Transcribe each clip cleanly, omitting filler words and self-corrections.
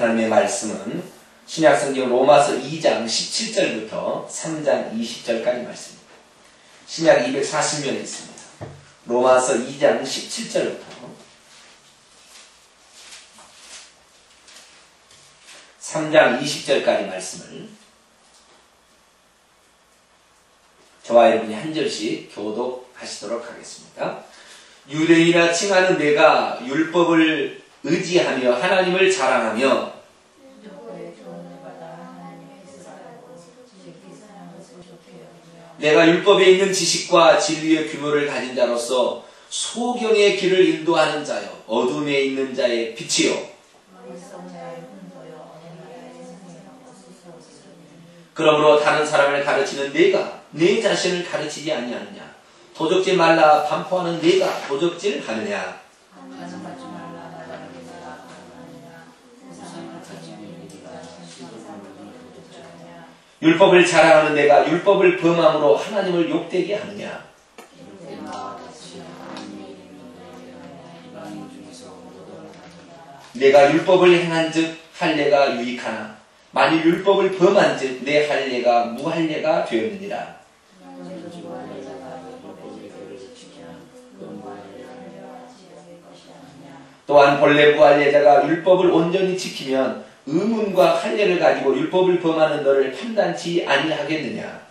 하나님의 말씀은 신약성경 로마서 2장 17절부터 3장 20절까지 말씀입니다. 신약 240면에 있습니다. 로마서 2장 17절부터 3장 20절까지 말씀을 저와 여러분이 한 절씩 교독하시도록 하겠습니다. 유대인이라 칭하는 내가 율법을 의지하며 하나님을 자랑하며 내가 율법에 있는 지식과 진리의 규모를 가진 자로서 소경의 길을 인도하는 자여 어둠에 있는 자의 빛이요 그러므로 다른 사람을 가르치는 내가 내 자신을 가르치지 아니하느냐 도적질 말라 반포하는 내가 도적질 하느냐 율법을 자랑하는 내가 율법을 범함으로 하나님을 욕되게 하느냐 내가 율법을 행한즉 할례가 유익하나 만일 율법을 범한즉 내 할례가 무할례가 되었느니라. 또한 본래 무할례자가 율법을 온전히 지키면 의문과 할례를 가지고 율법을 범하는 너를 판단치 아니하겠느냐.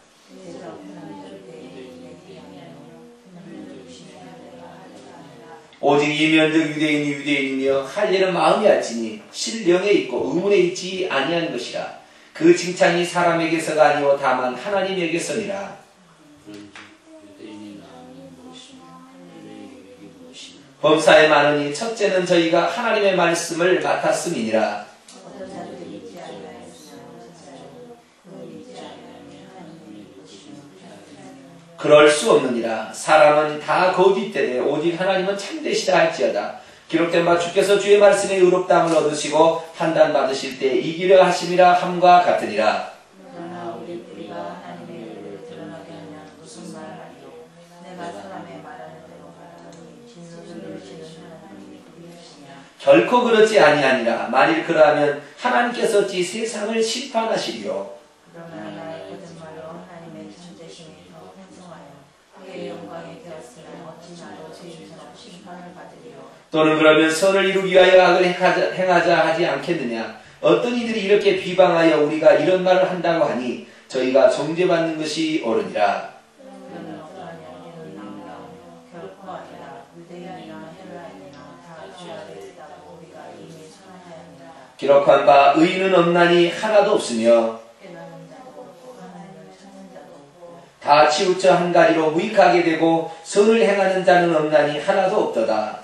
오직 이면적 유대인이 유대인이며 할례는 마음에 알지니 실령에 있고 의문에 있지 아니한 것이라. 그 칭찬이 사람에게서가 아니오 다만 하나님에게서니라. 범사에 많으니 첫째는 저희가 하나님의 말씀을 맡았음이니라. 그럴 수 없느니라. 사람은 다 거짓되되 오직 하나님은 참되시다 할지어다. 기록된 바 주께서 주의 말씀에 의롭다함을 얻으시고 판단받으실 때 이기려 하심이라 함과 같으니라. 결코 그렇지 아니하니라. 만일 그러하면 하나님께서 어찌 세상을 심판하시리요. 또는 그러면 선을 이루기 위하여 악을 행하자 하지 않겠느냐. 어떤 이들이 이렇게 비방하여 우리가 이런 말을 한다고 하니 저희가 정죄받는 것이 옳으니라. 기록한 바 의인은 없나니 하나도 없으며 다 치우쳐 한 가지로 무익하게 되고 선을 행하는 자는 없나니 하나도 없도다.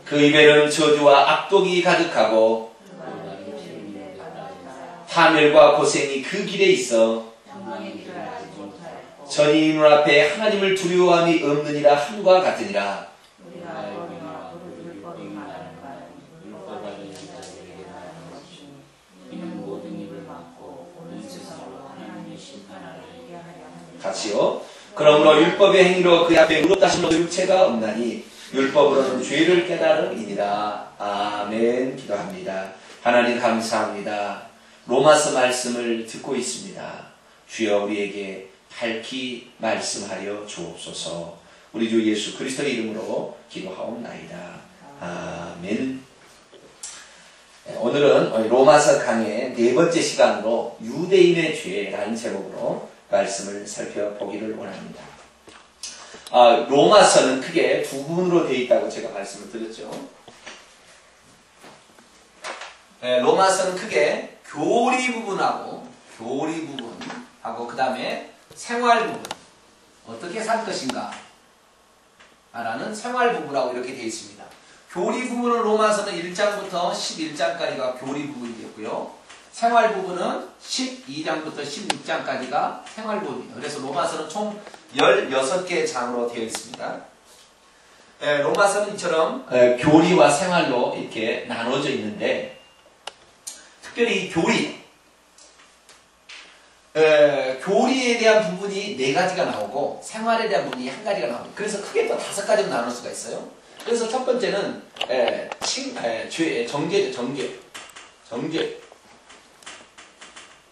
그 입에는 저주와 악독이 가득하고 파멸과 고생이 그 길에 있어 전이 눈앞에 하나님을 두려워함이 없느니라 함과 같으니라. 같이요. 그러므로 율법의 행위로 그 앞에 의롭다 하심으로 육체가 없나니 율법으로는 죄를 깨달음이니라. 아멘. 기도합니다. 하나님 감사합니다. 로마서 말씀을 듣고 있습니다. 주여 우리에게 밝히 말씀하려 주옵소서. 우리 주 예수 그리스도의 이름으로 기도하옵나이다. 아멘. 오늘은 로마서 강의 네 번째 시간으로 유대인의 죄라는 제목으로 말씀을 살펴보기를 원합니다. 로마서는 크게 두 부분으로 되어 있다고 제가 말씀을 드렸죠. 로마서는 크게 교리 부분하고 그 다음에 생활 부분, 어떻게 살 것인가 라는 생활 부분하고 이렇게 되어 있습니다. 교리 부분은 로마서는 1장부터 11장까지가 교리 부분이겠고요. 생활 부분은 12장부터 16장까지가 생활 부분입니다. 그래서 로마서는 총 16개의 장으로 되어 있습니다. 로마서는 이처럼 교리와 생활로 이렇게 나눠져 있는데, 특별히 교리, 교리에 대한 부분이 4가지가 나오고 생활에 대한 부분이 1가지가 나옵니다. 그래서 크게 또 5가지로 나눌 수가 있어요. 그래서 첫 번째는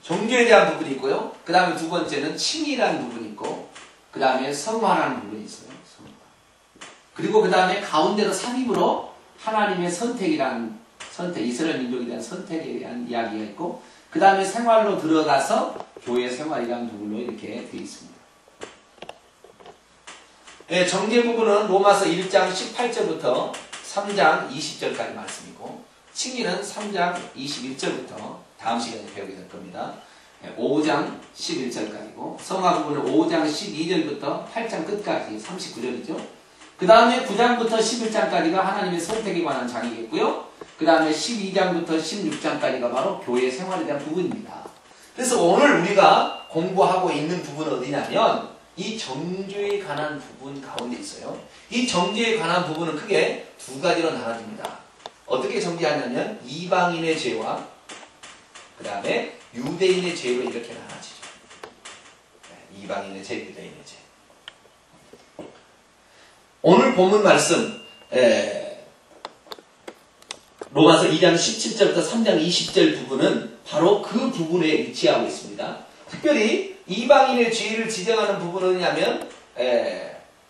정죄에 대한 부분이 있고요. 그 다음에 두 번째는 칭의라는 부분이 있고, 그 다음에 성화라는 부분이 있어요. 성화. 그리고 그 다음에 가운데로 삽입으로 하나님의 선택이라는 이스라엘 민족에 대한 선택에 대한 이야기가 있고, 그 다음에 생활로 들어가서 교회 생활이라는 부분으로 이렇게 되어 있습니다. 네, 정죄 부분은 로마서 1장 18절부터 3장 20절까지 말씀이고, 칭의는 3장 21절부터 다음 시간에 배우게 될 겁니다. 5장 11절까지고, 성화 부분은 5장 12절부터 8장 끝까지 39절이죠. 그 다음에 9장부터 11장까지가 하나님의 선택에 관한 장이겠고요. 그 다음에 12장부터 16장까지가 바로 교회 생활에 대한 부분입니다. 그래서 오늘 우리가 공부하고 있는 부분은 어디냐면 이 정죄에 관한 부분 가운데 있어요. 이 정죄에 관한 부분은 크게 2가지로 나눠집니다. 어떻게 정죄하냐면 이방인의 죄와 그 다음에 유대인의 죄로 이렇게 나눠지죠. 이방인의 죄, 유대인의 죄. 오늘 본문 말씀 로마서 2장 17절부터 3장 20절 부분은 바로 그 부분에 위치하고 있습니다. 특별히 이방인의 죄를 지정하는 부분은 뭐냐면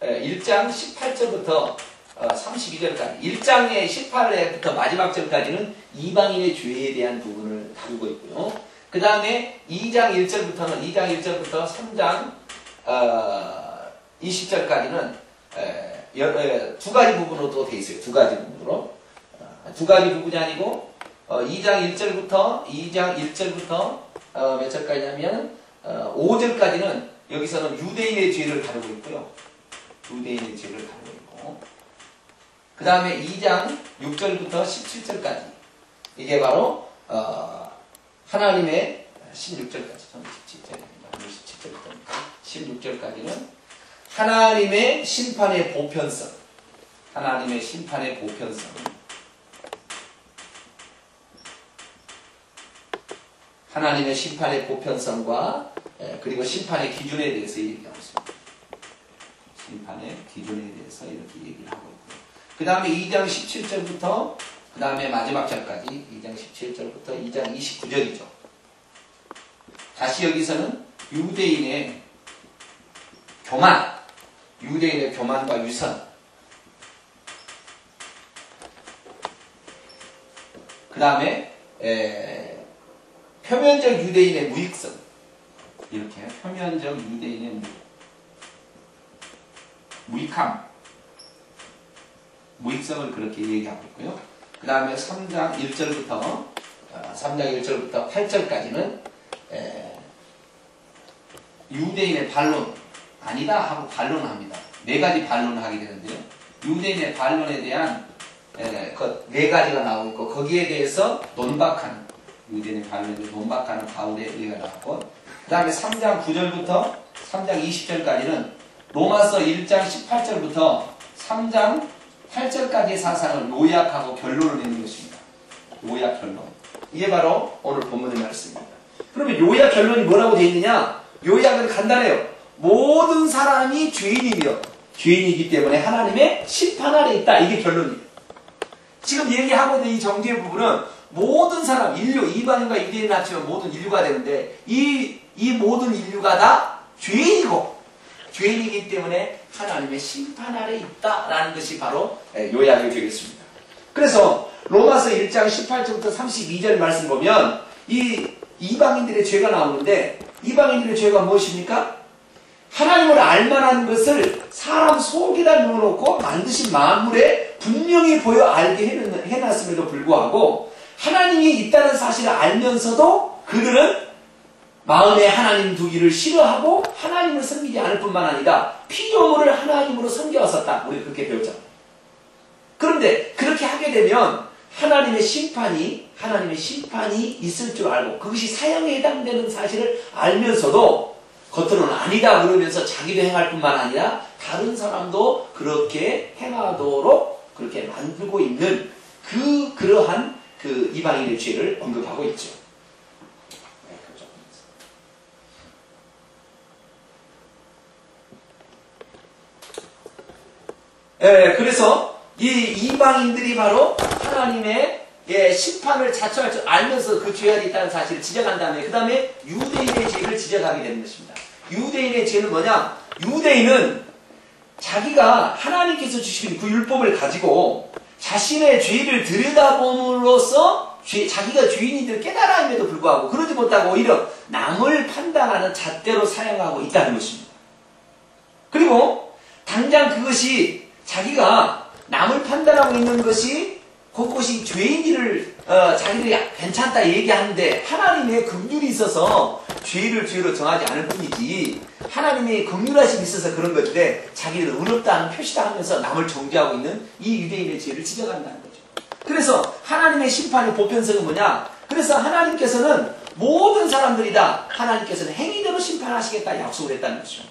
1장 18절부터 32절까지 1장의 18절부터 마지막 절까지는 이방인의 죄에 대한 부분을 다루고 있고요. 그 다음에 2장 1절부터 3장 20절까지는 2가지 부분으로 또 되어 있어요. 2가지 부분으로. 2가지 부분이 아니고 2장 1절부터 몇 절까지냐면 5절까지는 여기서는 유대인의 죄를 다루고 있고요. 유대인의 죄를 다루고 있고, 그 다음에 2장 6절부터 17절까지 이게 바로 하나님의 16절까지 16절까지는 하나님의 심판의 보편성, 하나님의 심판의 보편성과 그리고 심판의 기준에 대해서 얘기하고 있습니다. 심판의 기준에 대해서 이렇게 얘기를 하고 있고요. 그 다음에 2장 17절부터 그 다음에 마지막 절까지 2장 17절부터 2장 29절이죠. 다시 여기서는 유대인의 교만과 유선, 그 다음에 표면적 유대인의 무익성, 이렇게 표면적 유대인의 무익성을 그렇게 얘기하고 있고요. 그 다음에 3장 1절부터 8절까지는 유대인의 반론, 아니다 하고 반론을 합니다. 4가지 반론을 하게 되는데요. 유대인의 반론에 대한 4가지가 나오고 있고, 거기에 대해서 논박하는, 유대인의 반론에 논박하는 바울의 의가 나왔고, 그 다음에 3장 9절부터 3장 20절까지는 로마서 1장 18절부터 3장 8절까지의 사상을 요약하고 결론을 내는 것입니다. 요약 결론. 이게 바로 오늘 본문의 말씀입니다. 그러면 요약 결론이 뭐라고 되어 있느냐? 요약은 간단해요. 모든 사람이 죄인이기 때문에 하나님의 심판 아래 있다. 이게 결론이에요. 지금 얘기하고 있는 이 정죄의 부분은 모든 사람, 인류, 이방인과 유대인 합치면 모든 인류가 되는데 이 모든 인류가 다 죄인이기 때문에 하나님의 심판 아래 있다라는 것이 바로 요약이 되겠습니다. 그래서 로마서 1장 18절부터 32절 말씀 보면 이 이방인들의 죄가 나오는데, 이방인들의 죄가 무엇입니까? 하나님을 알만한 것을 사람 속에다 넣어놓고 만드신 만물에 분명히 보여 알게 해놨음에도 불구하고 하나님이 있다는 사실을 알면서도 그들은 마음에 하나님 두기를 싫어하고 하나님을 섬기지 않을 뿐만 아니라 피조물을 하나님으로 섬겨왔었다. 우리 그렇게 배웠잖아요. 그런데 그렇게 하게 되면 하나님의 심판이 있을 줄 알고 그것이 사형에 해당되는 사실을 알면서도 겉으로는 아니다 그러면서 자기도 행할 뿐만 아니라 다른 사람도 그렇게 행하도록 그렇게 만들고 있는 그러한 이방인의 죄를 언급하고 있죠. 그래서 이 이방인들이 바로 하나님의 심판을 자초할 줄 알면서 그 죄가 있다는 사실을 지적한 다음에 그 다음에 유대인의 죄를 지적하게 되는 것입니다. 유대인의 죄는 뭐냐? 유대인은 자기가 하나님께서 주신 그 율법을 가지고 자신의 죄를 들여다봄으로써 자기가 죄인인지를 깨달음에도 불구하고 그러지 못하고 오히려 남을 판단하는 잣대로 사용하고 있다는 것입니다. 그리고 당장 그것이 자기가 남을 판단하고 있는 것이 그것이 죄인지를 자기들이 괜찮다 얘기하는데 하나님의 긍휼이 있어서 죄를 죄로 정하지 않을 뿐이지 하나님의 긍휼하심이 있어서 그런 것인데 자기를 의롭다는 표시다 하면서 남을 정죄하고 있는 이 유대인의 죄를 지적한다는 거죠. 그래서 하나님의 심판의 보편성은 뭐냐? 그래서 하나님께서는 모든 사람들이다 하나님께서는 행위대로 심판하시겠다 약속을 했다는 것이죠.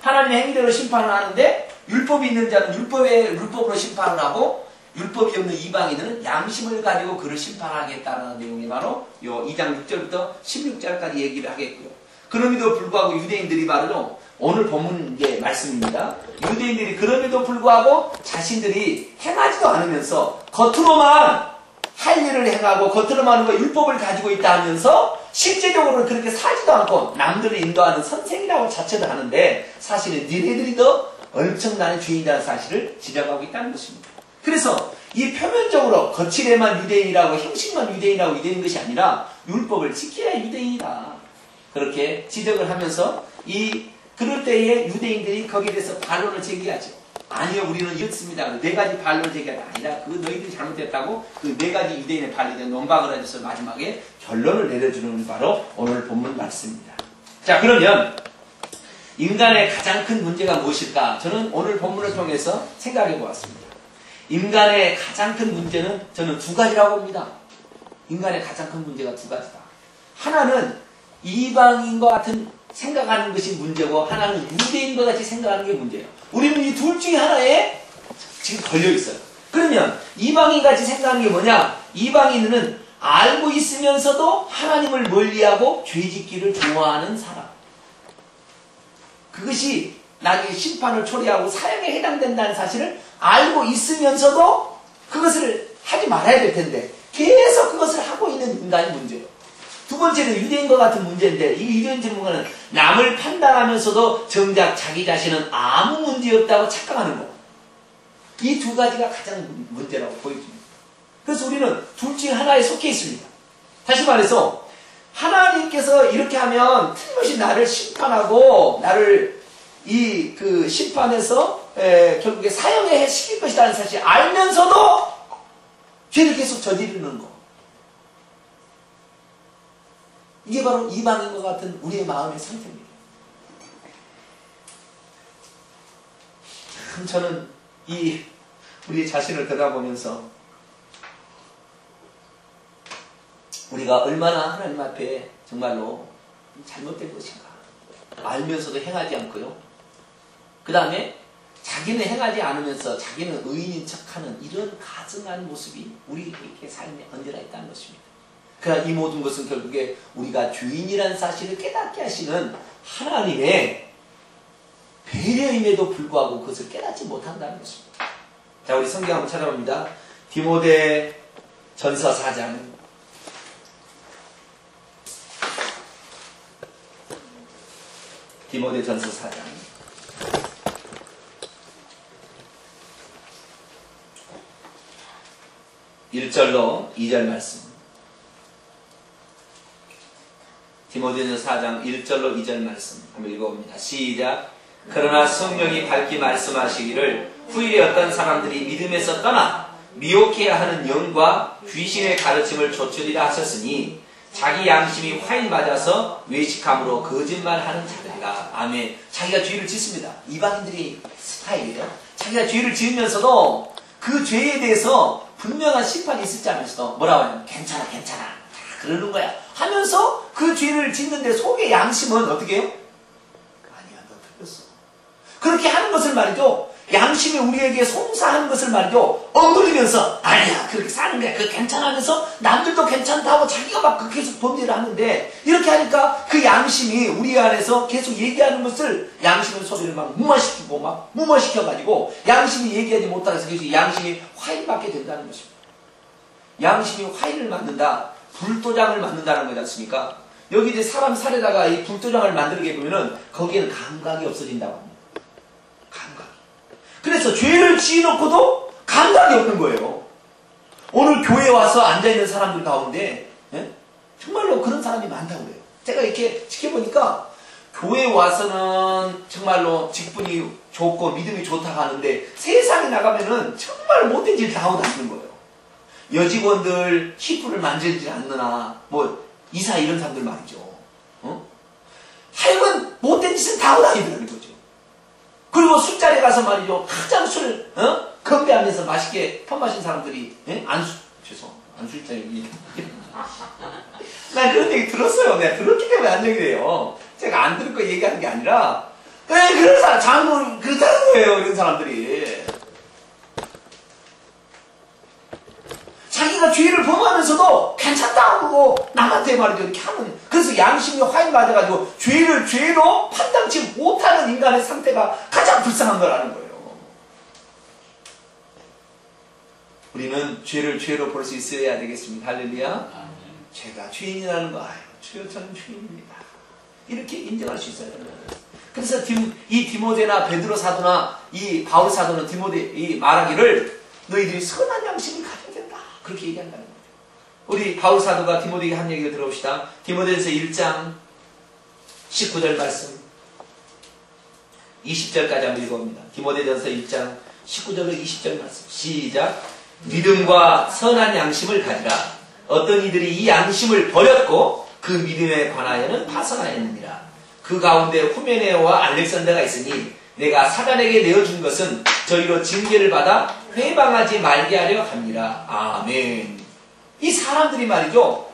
하나님의 행위대로 심판을 하는데 율법이 있는 자는 율법으로 심판을 하고 율법이 없는 이방인은 양심을 가지고 그를 심판하겠다는 내용이 바로 요 2장 6절부터 16절까지 얘기를 하겠고요. 그럼에도 불구하고 유대인들이 바로 오늘 본문 말씀입니다. 유대인들이 그럼에도 불구하고 자신들이 행하지도 않으면서 겉으로만 할 일을 행하고 겉으로만 율법을 가지고 있다 하면서 실제적으로는 그렇게 살지도 않고 남들을 인도하는 선생이라고 자체도 하는데 사실은 니네들이 더 엄청난 주인이라는 사실을 지적하고 있다는 것입니다. 그래서 이 표면적으로 거칠에만 유대인이라고 형식만 유대인이라고 유대인인 것이 아니라 율법을 지켜야 유대인이다. 그렇게 지적을 하면서 그럴 때에 유대인들이 거기에 대해서 반론을 제기하죠. 아니요 우리는 이렇습니다. 네 가지 반론 제기가 아니라 그 너희들이 잘못했다고 그 네 가지 유대인의 반론에 논박을 해줘서 마지막에 결론을 내려주는 바로 오늘 본문 말씀입니다. 자 그러면 인간의 가장 큰 문제가 무엇일까? 저는 오늘 본문을 통해서 생각해 보았습니다. 인간의 가장 큰 문제는 저는 두 가지라고 봅니다. 인간의 가장 큰 문제가 두 가지다. 하나는 이방인과 같은 생각하는 것이 문제고 하나는 유대인과 같이 생각하는 게 문제예요. 우리는 이 둘 중에 하나에 지금 걸려 있어요. 그러면 이방인같이 생각하는 게 뭐냐? 이방인은 알고 있으면서도 하나님을 멀리하고 죄짓기를 좋아하는 사람. 그것이 나중에 심판을 초래하고 사형에 해당된다는 사실을 알고 있으면서도 그것을 하지 말아야 될 텐데 계속 그것을 하고 있는 인간이 문제예요. 두 번째는 유대인과 같은 문제인데 이 유대인 전문가는 남을 판단하면서도 정작 자기 자신은 아무 문제 없다고 착각하는 거. 이 두 가지가 가장 문제라고 보여집니다. 그래서 우리는 둘 중에 하나에 속해 있습니다. 다시 말해서 하나님께서 이렇게 하면 틀림없이 나를 심판하고 나를 그 심판에서 결국에 사형에 시킬 것이라는 사실 알면서도 죄를 계속 저지르는 거. 이게 바로 이방인과 같은 우리의 마음의 상태입니다. 참 저는 우리 자신을 되돌아보면서 우리가 얼마나 하나님 앞에 정말로 잘못된 것인가 알면서도 행하지 않고요. 그 다음에 자기는 행하지 않으면서 자기는 의인인 척하는 이런 가증한 모습이 우리에게 삶에 언제나 있다는 것입니다. 그러나 이 모든 것은 결국에 우리가 죄인이라는 사실을 깨닫게 하시는 하나님의 배려임에도 불구하고 그것을 깨닫지 못한다는 것입니다. 자, 우리 성경 한번 찾아봅니다. 디모데 전서 4장. 디모데 전서 4장. 1절로 2절 말씀. 디모데전서 4장 1절로 2절 말씀 한번 읽어봅니다. 시작. 그러나 성령이 밝히 말씀하시기를 후일에 어떤 사람들이 믿음에서 떠나 미혹해야 하는 영과 귀신의 가르침을 좇으리라 하셨으니 자기 양심이 화인 맞아서 외식함으로 거짓말하는 자들이라. 아멘. 자기가 죄를 짓습니다. 이방인들이 스타일이에요. 자기가 죄를 지으면서도 그 죄에 대해서 분명한 심판이 있을지 않으면서도 뭐라고 하냐면 괜찮아 그러는 거야 하면서 그 죄를 짓는데 속의 양심은 어떻게 해요? 아니야 너 틀렸어. 그렇게 하는 것을 말이죠. 양심이 우리에게 송사하는 것을 말이죠. 억누르면서 아니야 그렇게 사는 거야. 그거 괜찮아면서 남들도 괜찮다고 자기가 막 계속 범죄를 하는데 이렇게 하니까 그 양심이 우리 안에서 계속 얘기하는 것을 양심의 소리를 막 무마시키고 막 무마시켜가지고 양심이 얘기하지 못하면서 계속 양심이 화인받게 된다는 것입니다. 양심이 화인을 만든다. 불도장을 만든다는 거지 않습니까? 여기 이제 사람 살에다가 이 불도장을 만들게 보면은 거기에는 감각이 없어진다고 합니다. 감각이. 그래서 죄를 지어놓고도 감각이 없는 거예요. 오늘 교회에 와서 앉아있는 사람들 가운데 정말로 그런 사람이 많다고 그래요. 제가 이렇게 지켜보니까 교회에 와서는 정말로 직분이 좋고 믿음이 좋다고 하는데 세상에 나가면은 정말 못된 짓 다 하고 다니는 거예요. 여직원들 히프를 만지지 않느나 뭐 이사 이런 사람들 말이죠. 하여간 못된 짓은 다 하고 다니는 거죠. 그리고 술자리에 가서 말이죠. 가장 술 건배하면서 맛있게 편 마신 사람들이 안술자리 난 그런 얘기 들었어요. 내가 들었기 때문에 안 얘기 돼요. 제가 안 들을 거 얘기하는 게 아니라 그런 사람 장군 그렇다는 거예요. 이런 사람들이 자기가 죄를 범하면서도 괜찮다 하고 남한테 말이죠. 이렇게 하는 그래서 양심이 화인 맞아가지고 죄를 죄로 판단치 못하는 인간의 상태가 가장 불쌍한 거라는 거예요. 우리는 죄를 죄로 볼 수 있어야 되겠습니다. 할렐루야. 제가 죄인이라는 거 주여 저는 죄인입니다. 이렇게 인정할 수 있어야 됩니다. 그래서 이 디모데나 베드로 사도나 이 바울 사도는 디모데 이 말하기를 너희들이 선한 양심을 가져야 된다. 그렇게 얘기한다는 거죠. 우리 바울 사도가 디모데에게 한 얘기를 들어봅시다. 디모데전서 1장 19절 말씀 20절까지 한번 읽어봅니다. 디모데전서 1장 19절로 20절 말씀 시작. 믿음과 선한 양심을 가지라. 어떤 이들이 이 양심을 버렸고 그 믿음에 관하여는 파선하였느니라. 그 가운데 후메네오와 알렉산더가 있으니 내가 사단에게 내어준 것은 저희로 징계를 받아 회방하지 말게 하려 합니다. 아멘. 이 사람들이 말이죠.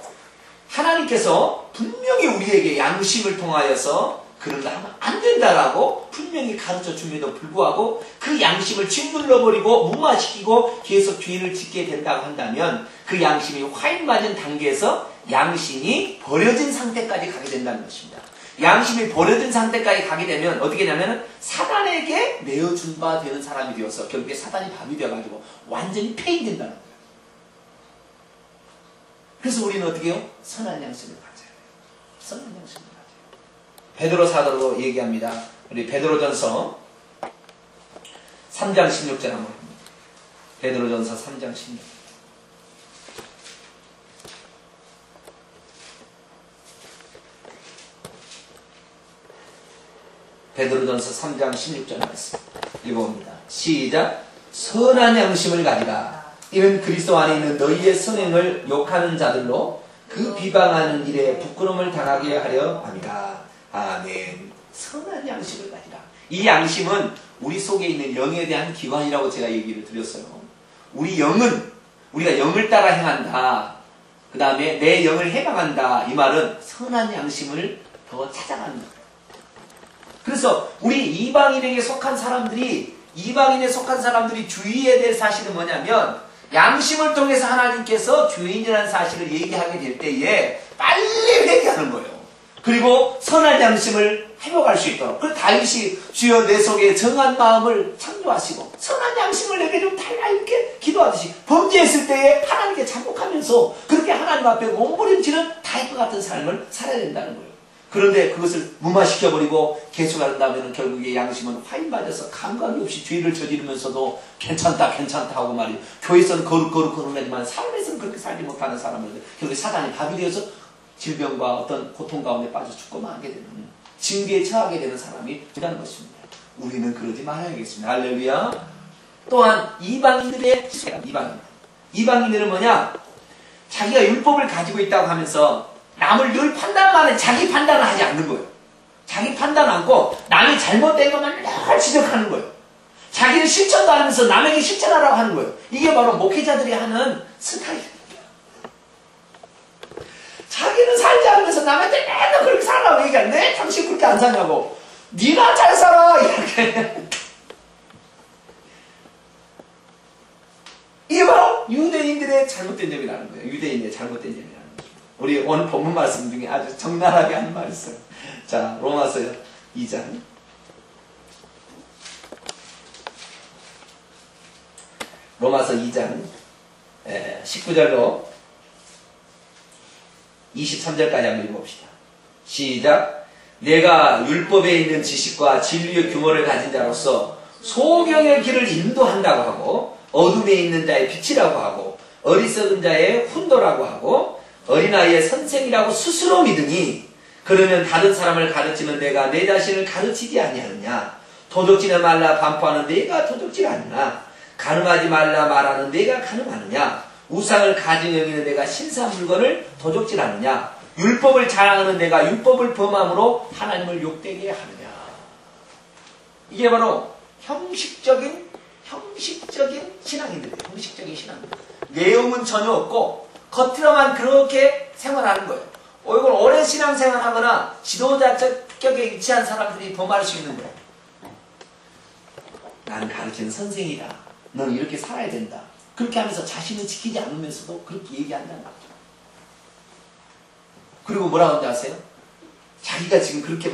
하나님께서 분명히 우리에게 양심을 통하여서 그런 거 하면 안 된다라고 분명히 가르쳐 줌에도 불구하고 그 양심을 짓눌러버리고 무마시키고 계속 죄를 짓게 된다고 한다면 그 양심이 화인 맞은 단계에서 양심이 버려진 상태까지 가게 된다는 것입니다. 양심이 버려진 상태까지 가게 되면 어떻게 되냐면 사단에게 내어준 바 되는 사람이 되어서 결국에 사단이 밥이 되어가지고 완전히 폐인된다는 거예요. 그래서 우리는 어떻게 해요? 선한 양심을 가져야 돼요. 선한 양심을 가져야 돼요. 베드로 사도로 얘기합니다. 우리 베드로전서 3장 16절 한번 봅니다. 베드로전서 3장 16절. 베드로전서 3장 16절 말씀 읽어봅니다. 시작. 선한 양심을 가지라. 이는 그리스도 안에 있는 너희의 선행을 욕하는 자들로 그 비방하는 일에 부끄러움을 당하게 하려 합니다. 아멘. 선한 양심을 가지라. 이 양심은 우리 속에 있는 영에 대한 기관이라고 제가 얘기를 드렸어요. 우리 영은 우리가 영을 따라 행한다. 그 다음에 내 영을 해방한다. 이 말은 선한 양심을 더 찾아가는 거예요. 그래서 우리 이방인에 속한 사람들이 주의해야 될 사실은 뭐냐면 양심을 통해서 하나님께서 죄인이라는 사실을 얘기하게 될 때에 빨리 회개하는 거예요. 그리고 선한 양심을 회복할 수 있도록. 그 다윗이 주여 내 속에 정한 마음을 창조하시고 선한 양심을 내게 좀 달라 이렇게 기도하듯이 범죄했을 때에 하나님께 잠복하면서 그렇게 하나님 앞에 몸부림치는 다윗과 같은 삶을 살아야 된다는 거예요. 그런데 그것을 무마시켜버리고 계속한다면 결국에 양심은 화인 맞아서 감각이 없이 죄를 저지르면서도 괜찮다 하고 말이에요. 교회에서는 거룩하지만 삶에서는 그렇게 살지 못하는 사람을 결국에 사단이 밥이 되어서 질병과 어떤 고통 가운데 빠져 죽고 마게 되는 징계에 처하게 되는 사람이 있다는 것입니다. 우리는 그러지 말아야겠습니다. 할렐루야. 또한 이방인들의 이방인들은 뭐냐? 자기가 율법을 가지고 있다고 하면서 남을 늘 판단만 해. 자기 판단을 하지 않는 거예요. 자기 판단 않고 남이 잘못된 것만 늘 지적하는 거예요. 자기는 실천도 하면서 남에게 실천하라고 하는 거예요. 이게 바로 목회자들이 하는 스타일입니다. 자기는 살지 않으면서 남한테 맨날 그렇게 살라고 얘기하는데 당신 그렇게 안 사냐고. 네가 잘 살아 이렇게. 유대인들의 잘못된 점이라는 거예요. 유대인의 잘못된 점이라는 거죠. 우리 오늘 본문 말씀 중에 아주 적나라하게 하는 말이 있어요. 자, 로마서 2장. 로마서 2장 19절로 23절까지 한번 읽어봅시다. 시작. 내가 율법에 있는 지식과 진리의 규모를 가진 자로서 소경의 길을 인도한다고 하고 어둠에 있는 자의 빛이라고 하고 어리석은 자의 훈도라고 하고 어린아이의 선생이라고 스스로 믿으니 그러면 다른 사람을 가르치는 내가 내 자신을 가르치지 아니하느냐. 도적질하지 말라 반포하는 내가 도적질하느냐. 간음하지 말라 말하는 내가 간음하느냐. 우상을 가진 여기는 내가 신사 물건을 도적질하느냐. 율법을 자랑하는 내가 율법을 범함으로 하나님을 욕되게 하느냐. 이게 바로 형식적인 신앙인들이에요. 형식적인 신앙인들. 내용은 전혀 없고 겉으로만 그렇게 생활하는 거예요. 이걸 오랜 신앙생활하거나 지도자적 격에 위치한 사람들이 범할 수 있는 거예요. 나는 가르치는 선생이다. 너는 이렇게 살아야 된다. 그렇게 하면서 자신을 지키지 않으면서도 그렇게 얘기한다는 거죠. 그리고 뭐라고 하는지 아세요? 자기가 지금 그렇게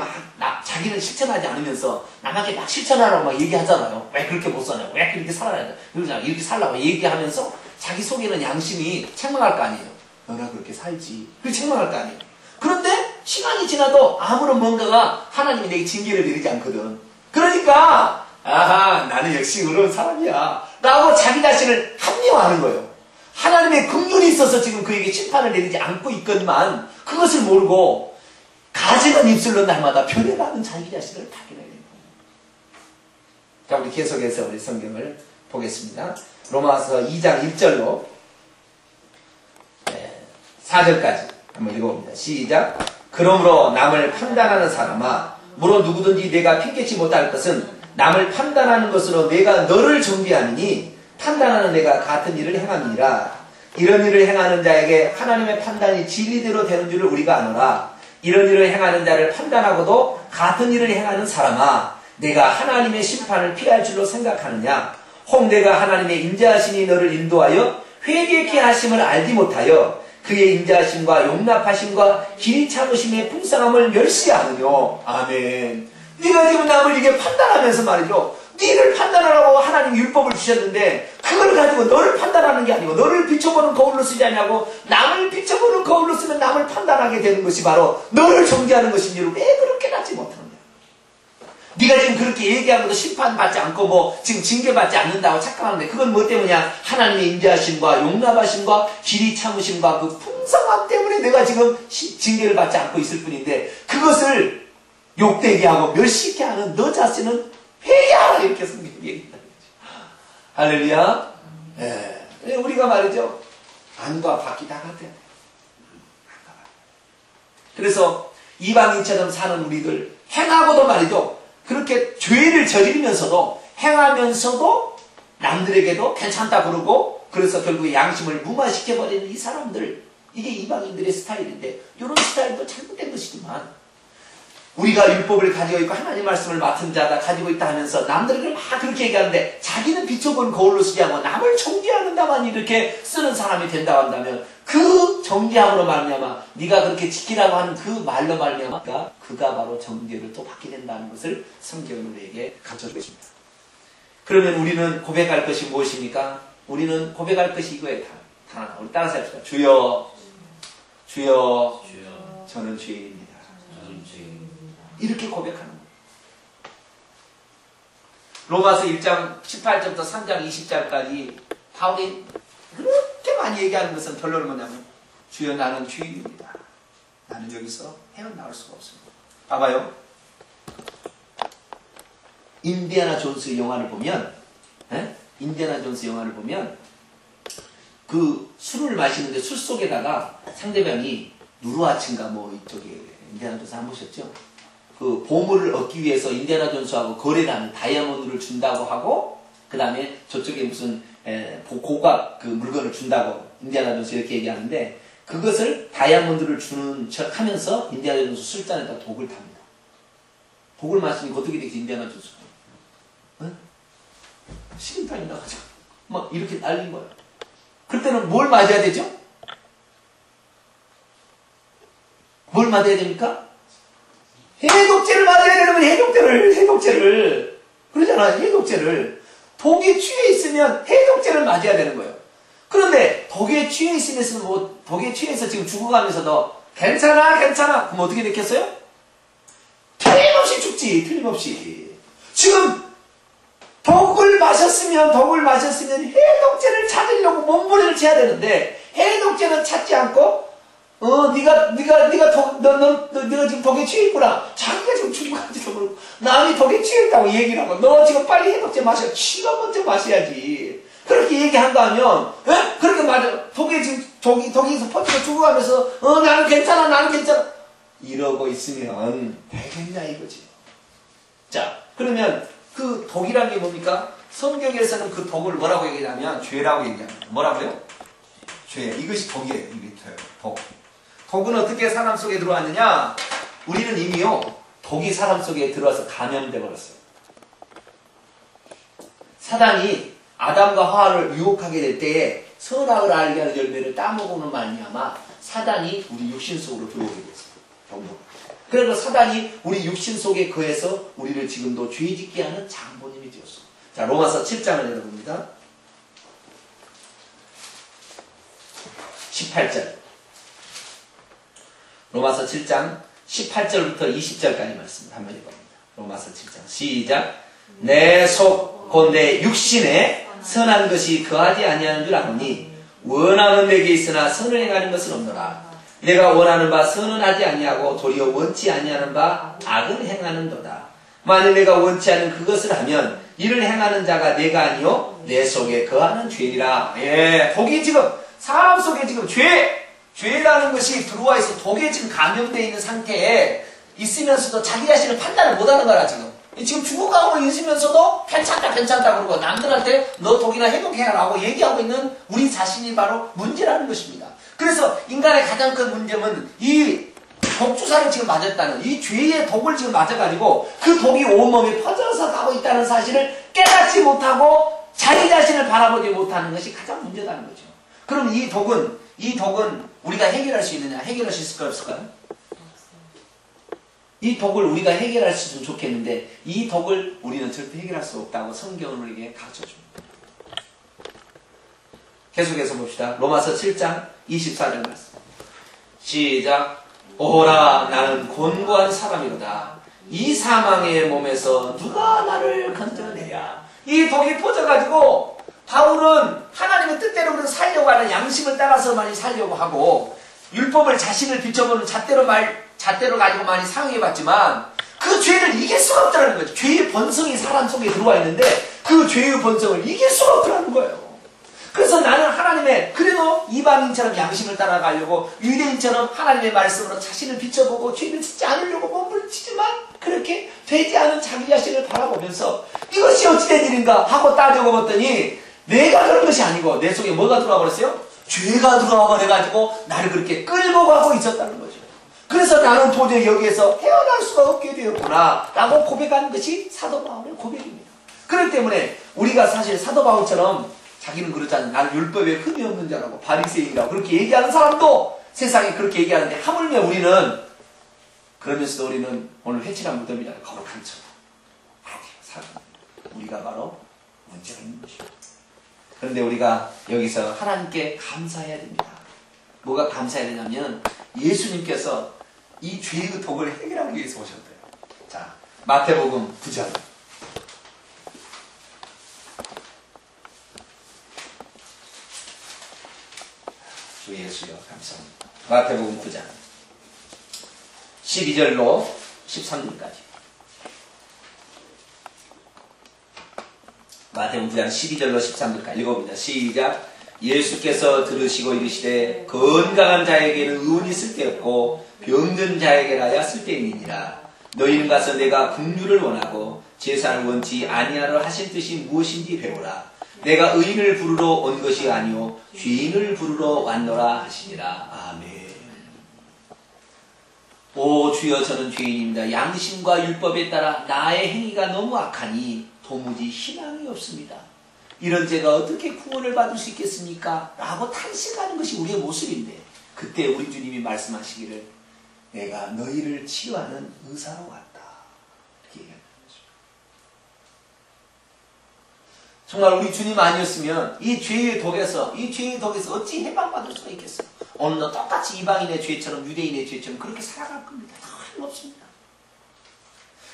자기는 실천하지 않으면서 남에게 막 실천하라고 막 얘기하잖아요. 왜 그렇게 못 사냐고. 왜 그렇게 살아야 돼. 그러잖아요. 이렇게 살라고 얘기하면서 자기 속에는 양심이 책망할 거 아니에요. 너나 그렇게 살지. 그렇게 책망할 거 아니에요. 그런데 시간이 지나도 아무런 뭔가가 하나님이 내게 징계를 내리지 않거든. 그러니까 아하 나는 역시 그런 사람이야 라고 자기 자신을 합리화하는 거예요. 하나님의 긍휼이 있어서 지금 그에게 심판을 내리지 않고 있건만 그것을 모르고 가지는 입술로 날마다 변해가는 자기 자신을 발견해야 됩니다. 자, 우리 계속해서 우리 성경을 보겠습니다. 로마서 2장 1절로 4절까지 한번 읽어봅니다. 시작. 그러므로 남을 판단하는 사람아, 물론 누구든지 내가 핑계치 못할 것은 남을 판단하는 것으로 내가 너를 정죄하느니 판단하는 내가 같은 일을 행함이니라. 이런 일을 행하는 자에게 하나님의 판단이 진리대로 되는 줄을 우리가 아노라. 이런 일을 행하는 자를 판단하고도 같은 일을 행하는 사람아, 내가 하나님의 심판을 피할 줄로 생각하느냐. 혹 내가 하나님의 인자하심이 너를 인도하여 회개케 하심을 알지 못하여 그의 인자하심과 용납하심과 길이 참으심의 풍성함을 멸시하느뇨. 아멘. 네가 지금 남을 이게 판단하면서 말이죠. 네를 판단하라고 하나님 율법을 주셨는데 그걸 가지고 너를 판단하는 게 아니고 너를 비춰보는 거울로 쓰지 않냐고. 남을 비춰보는 거울로 쓰면 남을 판단하게 되는 것이 바로 너를 정죄하는 것인지를 왜 그렇게 낫지 못하느냐. 네가 지금 그렇게 얘기하고도 심판받지 않고 지금 징계받지 않는다고 착각하는데 그건 뭐 때문이냐. 하나님의 인자하심과 용납하심과 길이 참으심과 그 풍성함 때문에 내가 지금 징계를 받지 않고 있을 뿐인데 그것을 욕되게 하고 멸시게 하는 너 자신은 회개하라 이렇게 성경이 얘기한다. 할렐루야. 예. 우리가 말이죠. 안과 밖이 다 같아요. 그래서 이방인처럼 사는 우리들 행하고도 말이죠. 그렇게 죄를 저지르면서도 행하면서도 남들에게도 괜찮다 그러고 그래서 결국에 양심을 무마시켜버리는 이 사람들, 이게 이방인들의 스타일인데 이런 스타일도 잘못된 것이지만 우리가 율법을 가지고 있고 하나님 말씀을 맡은 자다 가지고 있다 하면서 남들에게 막 그렇게 얘기하는데 자기는 비춰본 거울로 쓰지 않고 남을 정죄하는다만 이렇게 쓰는 사람이 된다고 한다면 그 정죄함으로 말미암아 네가 그렇게 지키라고 하는 그 말로 말미암아 그가 바로 정죄를 또 받게 된다는 것을 성경은 우리에게 가르쳐주고 있습니다. 그러면 우리는 고백할 것이 무엇입니까? 우리는 고백할 것이 이거예요. 다 하나. 우리 따라서 합시다. 주여, 주여, 주여, 저는 죄인입니다. 이렇게 고백하는 거예요. 로마서 1장 18절부터 3장 20절까지 바울이 그렇게 많이 얘기하는 것은 결론은 뭐냐면 주여 나는 죄인입니다. 나는 여기서 헤어나올 수가 없습니다. 봐봐요. 인디아나 존스 영화를 보면 인디아나 존스 영화를 보면 그 술을 마시는데 술 속에다가 상대방이 누르아치인가 이쪽에 인디아나 존스 안 보셨죠? 그 보물을 얻기 위해서 인디아나 존스하고 거래를 하는 다이아몬드를 준다고 하고 그 다음에 저쪽에 무슨 고가 그 물건을 준다고 인디아나 존스 이렇게 얘기하는데 그것을 다이아몬드를 주는 척 하면서 인디아나 존스 술잔에다 독을 탑니다. 독을 마시니까 어떻게 되지 인디아나 존스가? 식은땀이 나가지고 막 이렇게 날린 거야. 그럴 때는 뭘 맞아야 되죠? 뭘 맞아야 됩니까? 해독제를 맞아야 되는 건 해독제를. 그러잖아요, 해독제를. 독에 취해 있으면 해독제를 맞아야 되는 거예요. 그런데 독에 취해 있으면서 독에 취해서 지금 죽어가면서도 괜찮아. 그럼 어떻게 느꼈어요? 틀림없이 죽지, 틀림없이. 지금 독을 마셨으면 해독제를 찾으려고 몸부림을 쳐야 되는데 해독제는 찾지 않고 네가 지금 독에 취해 있구나. 자기가 지금 죽어가지도 모르고 남이 독에 취해 있다고 얘기를 하고 너 지금 빨리 해독제 마셔. 치가 먼저 마셔야지. 그렇게 얘기한 거 하면 그렇게 맞아. 독에서 퍼지고 죽어가면서 나는 괜찮아. 이러고 있으면 되겠냐 이거지. 자, 그러면 그 독이란 게 뭡니까? 성경에서는 그 독을 뭐라고 얘기하냐면 죄라고 얘기합니다. 뭐라고요? 죄. 이것이 독이에요. 이게 독. 독은 어떻게 사람 속에 들어왔느냐? 우리는 이미요. 독이 사람 속에 들어와서 감염돼 버렸어요. 사단이 아담과 하와를 유혹하게 될 때에 선악을 알게 하는 열매를 따먹으면 말미암아 사단이 우리 육신 속으로 들어오게 됐어요. 그래서 사단이 우리 육신 속에 거해서 우리를 지금도 죄짓게 하는 장본인이 되었어. 자, 로마서 7장을 열어봅니다. 18절. 로마서 7장 18절부터 20절까지 말씀 한번 읽어봅니다. 로마서 7장 시작. 내 속 곧 내 육신에 선한 것이 거하지 아니하는 줄 아노니 원하는 내게 있으나 선을 행하는 것은 없노라. 내가 원하는 바 선은 하지 아니하고 도리어 원치 아니하는 바 악은 행하는도다. 만일 내가 원치 않은 그것을 하면 이를 행하는 자가 내가 아니요 내 속에 거하는 죄니라. 예, 독이 지금 사람 속에 지금 죄라는 것이 들어와 있어. 독에 지금 감염되어 있는 상태에 있으면서도 자기 자신을 판단을 못하는 거라 지금. 지금 죽어가고 있으면서도 괜찮다 그러고 남들한테 너 독이나 해독해라라고 얘기하고 있는 우리 자신이 바로 문제라는 것입니다. 그래서 인간의 가장 큰 문제는 이 독주사를 지금 맞았다는 이 죄의 독을 지금 맞아가지고 그 독이 온몸에 퍼져서 가고 있다는 사실을 깨닫지 못하고 자기 자신을 바라보지 못하는 것이 가장 문제라는 거죠. 그럼 이 독은 우리가 해결할 수 있느냐? 해결할 수 있을까요? 없을까요? 이 독을 우리가 해결할 수 있으면 좋겠는데 이 독을 우리는 절대 해결할 수 없다고 성경은 우리에게 가르쳐줍니다. 계속해서 봅시다. 로마서 7장 24절 말씀. 시작. 오라 나는 곤고한 사람이로다. 이 사망의 몸에서 누가 나를 건져내랴. 이 독이 퍼져가지고 바울은 하나님의 뜻대로 그래서 살려고 하는 양심을 따라서 많이 살려고 하고 율법을 자신을 비춰보는 잣대로 가지고 많이 사용해봤지만 그 죄를 이길 수가 없다는 거죠. 죄의 본성이 사람 속에 들어와 있는데 그 죄의 본성을 이길 수가 없다는 거예요. 그래서 나는 하나님의 그래도 이방인처럼 양심을 따라가려고 유대인처럼 하나님의 말씀으로 자신을 비춰보고 죄를 짓지 않으려고 몸부림치지만 그렇게 되지 않은 자기 자신을 바라보면서 이것이 어찌된 일인가 하고 따져보았더니 내가 그런 것이 아니고 내 속에 뭐가 들어와 버렸어요? 죄가 들어와 버려가지고 나를 그렇게 끌고 가고 있었다는 거죠. 그래서 나는 도저히 여기에서 헤어날 수가 없게 되었구나 라고 고백하는 것이 사도 바울의 고백입니다. 그렇기 때문에 우리가 사실 사도 바울처럼 자기는 그렇잖아요. 나는 율법에 흠이 없는 자라고 바리새인이라고 그렇게 얘기하는 사람도 세상에 그렇게 얘기하는데 하물며 우리는 그러면서도 우리는 오늘 회칠한 무덤이라 거룩한 척 우리가 바로 문제가 있는 것입니다. 그런데 우리가 여기서 하나님께 감사해야 됩니다. 뭐가 감사해야 되냐면 예수님께서 이 죄의 독을 해결하기 위해서 오셨대요. 자, 마태복음 9장 주 예수여 감사합니다. 마태복음 9장 12절로 13절까지 마태복음 9장 12절로 13절까지 읽어봅니다. 시작. 예수께서 들으시고 이르시되 건강한 자에게는 의원이 쓸데없고 병든 자에게라야 쓸데있느니라. 너희는 가서 내가 긍휼을 원하고 제사를 원치 아니하라 하신 뜻이 무엇인지 배우라. 내가 의인을 부르러 온 것이 아니오 죄인을 부르러 왔노라 하시니라. 아멘. 오 주여 저는 죄인입니다. 양심과 율법에 따라 나의 행위가 너무 악하니 도무지 희망이 없습니다. 이런 죄가 어떻게 구원을 받을 수 있겠습니까? 라고 탄식하는 것이 우리의 모습인데, 그때 우리 주님이 말씀하시기를 내가 너희를 치유하는 의사로 왔다. 이렇게 얘기하는 거죠. 정말 우리 주님 아니었으면 이 죄의 독에서 어찌 해방받을 수가 있겠어요? 오늘도 똑같이 이방인의 죄처럼 유대인의 죄처럼 그렇게 살아갈 겁니다. 다름없습니다.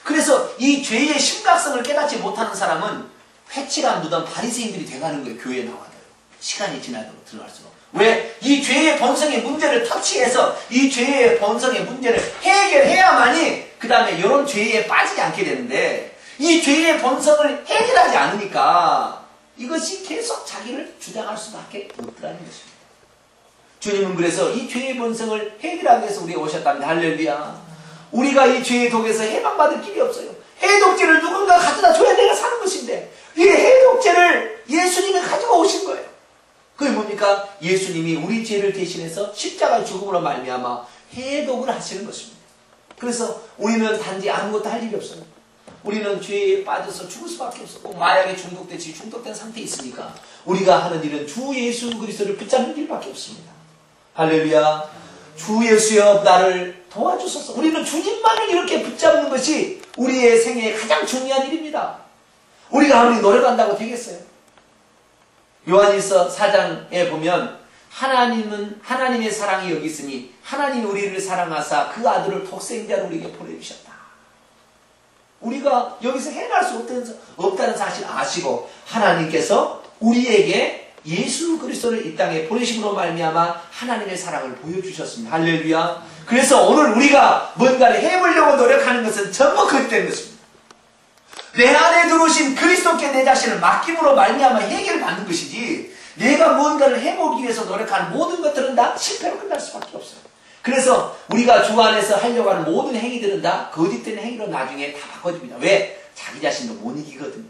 그래서 이 죄의 심각성을 깨닫지 못하는 사람은 회칠한 무덤 바리새인들이 돼가는 거예요. 교회에 나와도요. 시간이 지나도록 들어갈수록. 왜? 이 죄의 본성의 문제를 터치해서 이 죄의 본성의 문제를 해결해야만이 그 다음에 이런 죄에 빠지지 않게 되는데, 이 죄의 본성을 해결하지 않으니까 이것이 계속 자기를 주장할 수밖에 없다는 것입니다. 주님은 그래서 이 죄의 본성을 해결하기 위해서 우리에 오셨답니다. 할렐루야. 우리가 이 죄의 독에서 해방받을 길이 없어요. 해독제를 누군가 가져다 줘야 내가 사는 것인데, 이 해독제를 예수님이 가지고 오신 거예요. 그게 뭡니까? 예수님이 우리 죄를 대신해서 십자가 죽음으로 말미암아 해독을 하시는 것입니다. 그래서 우리는 단지 아무것도 할 일이 없어요. 우리는 죄에 빠져서 죽을 수밖에 없었고, 마약에 중독된 상태에 있으니까 우리가 하는 일은 주 예수 그리스도를 붙잡는 일밖에 없습니다. 할렐루야. 주 예수여 나를 도와주소서. 우리는 주님만을 이렇게 붙잡는 것이 우리의 생애의 가장 중요한 일입니다. 우리가 아무리 노력한다고 되겠어요? 요한일서 4장에 보면 하나님의 사랑이 여기 있으니 하나님이 우리를 사랑하사 그 아들을 독생자로 우리에게 보내주셨다. 우리가 여기서 해낼 수 없다는 사실을 아시고 하나님께서 우리에게 예수 그리스도를 이 땅에 보내심으로 말미암아 하나님의 사랑을 보여주셨습니다. 할렐루야. 그래서 오늘 우리가 뭔가를 해보려고 노력하는 것은 전부 그릇된 것입니다. 내 안에 들어오신 그리스도께 내 자신을 맡김으로 말미암아 해결받는 것이지, 내가 뭔가를 해보기 위해서 노력하는 모든 것들은 다 실패로 끝날 수밖에 없어요. 그래서 우리가 주 안에서 하려고 하는 모든 행위들은 다 거짓된 행위로 나중에 다 바꿔집니다. 왜? 자기 자신도 못 이기거든요.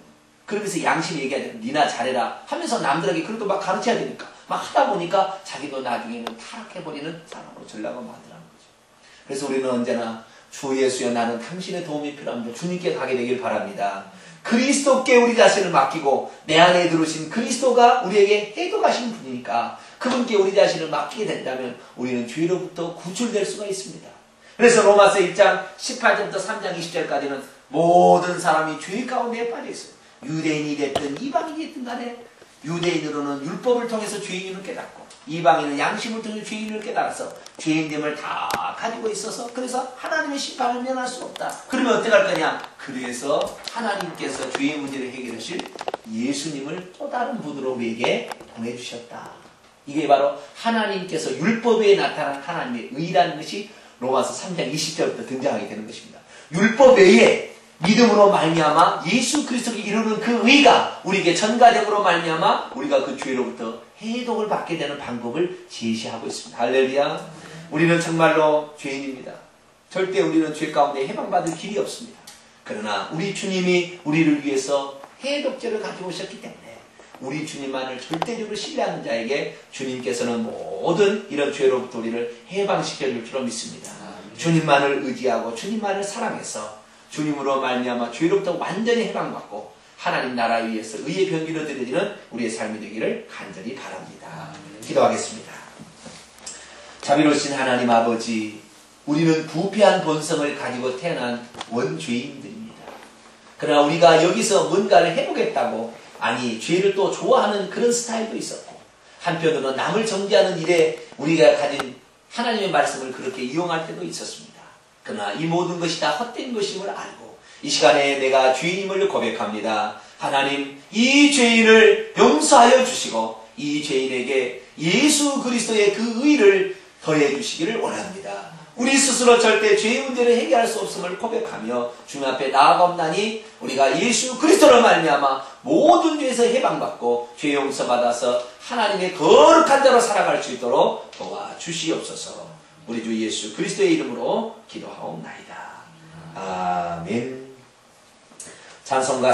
그러면서 양심이 얘기하잖아요. 니나 잘해라 하면서 남들에게 그래도 막 가르쳐야 되니까 막 하다 보니까 자기도 나중에는 타락해버리는 사람으로 전락을 만들어가는 거죠. 그래서 우리는 언제나 주 예수여 나는 당신의 도움이 필요합니다. 주님께 가게 되길 바랍니다. 그리스도께 우리 자신을 맡기고 내 안에 들어오신 그리스도가 우리에게 해독하시는 분이니까 그분께 우리 자신을 맡기게 된다면 우리는 죄로부터 구출될 수가 있습니다. 그래서 로마서 1장 18절부터 3장 20절까지는 모든 사람이 죄 가운데 빠져 있어요. 유대인이 됐든 이방인이 됐든 간에 유대인으로는 율법을 통해서 죄인을 깨닫고 이방인은 양심을 통해 죄인을 깨달아서 죄인됨을 다 가지고 있어서 그래서 하나님의 심판을 면할 수 없다. 그러면 어떻게 할 거냐? 그래서 하나님께서 죄의 문제를 해결하실 예수님을 또 다른 분으로 우리에게 보내주셨다. 이게 바로 하나님께서 율법에 나타난 하나님의 의라는 것이 로마서 3장 20절부터 등장하게 되는 것입니다. 율법 외에 믿음으로 말미암아 예수 그리스도를 이루는 그 의가 우리에게 전가됨으로 말미암아 우리가 그 죄로부터 해독을 받게 되는 방법을 제시하고 있습니다. 할렐루야. 우리는 정말로 죄인입니다. 절대 우리는 죄 가운데 해방받을 길이 없습니다. 그러나 우리 주님이 우리를 위해서 해독제를 가지고 오셨기 때문에 우리 주님만을 절대적으로 신뢰하는 자에게 주님께서는 모든 이런 죄로부터 우리를 해방시켜 줄 줄로 믿습니다. 주님만을 의지하고 주님만을 사랑해서 주님으로 말미암아 죄로부터 완전히 해방받고 하나님 나라 위에서 의의 병기로 드려지는 우리의 삶이 되기를 간절히 바랍니다. 기도하겠습니다. 자비로우신 하나님 아버지, 우리는 부패한 본성을 가지고 태어난 원죄인들입니다. 그러나 우리가 여기서 뭔가를 해보겠다고 아니 죄를 또 좋아하는 그런 스타일도 있었고 한편으로는 남을 정죄하는 일에 우리가 가진 하나님의 말씀을 그렇게 이용할 때도 있었습니다. 그러나 이 모든 것이 다 헛된 것임을 알고 이 시간에 내가 죄인임을 고백합니다. 하나님, 이 죄인을 용서하여 주시고 이 죄인에게 예수 그리스도의 그 의를 더해 주시기를 원합니다. 우리 스스로 절대 죄의 문제를 해결할 수 없음을 고백하며 주님 앞에 나아가옵나니 우리가 예수 그리스도로 말미암아 모든 죄에서 해방받고 죄 용서받아서 하나님의 거룩한 자로 살아갈 수 있도록 도와주시옵소서. 우리 주 예수 그리스도의 이름으로 기도하옵나이다. 아멘. 찬송가